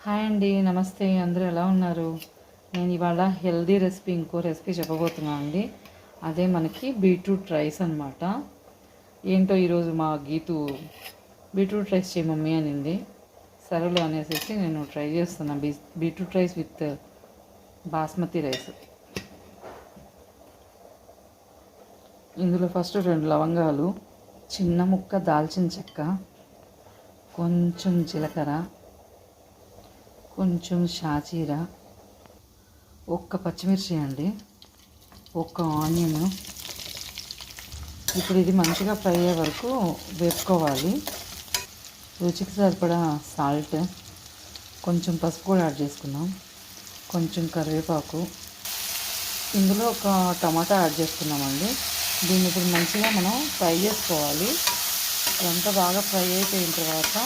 Hi అండి, నమస్తే. అందరూ ఎలా ఉన్నారు? నేను ఇవాళ హెల్దీ రెసిపీ ఇంకో రెసిపీ చెప్పబోతున్నాను అండి. అదే మనకి బీట్రూట్ రైస్ అనమాట. ఏంటో ఈరోజు మా గీతు బీట్రూట్ రైస్ చేయి మమ్మీ అనింది. సరేలే అనేసి నేను ట్రై చేస్తున్నాను beetroot rice with basmati rice. ఇందులో ఫస్ట్ 2 లవంగాలు, చిన్న ముక్క దాల్చిన చెక్క, కొంచెం జీలకర్ర, కొంచెం షాజీర, ఒక్క పచ్చిమిర్చి అండి, ఒక్క ఆనియన్. ఇప్పుడు ఇది మంచిగా ఫ్రై అయ్యే వరకు వేపుకోవాలి. రుచికి సరిపడా సాల్ట్, కొంచెం పసుపు కూడా యాడ్ చేసుకుందాం, కొంచెం కరివేపాకు. ఇందులో ఒక టమాటా యాడ్ చేసుకున్నామండి. దీన్ని ఇప్పుడు మంచిగా మనం ఫ్రై చేసుకోవాలి. ఇదంతా బాగా ఫ్రై అయిపోయిన తర్వాత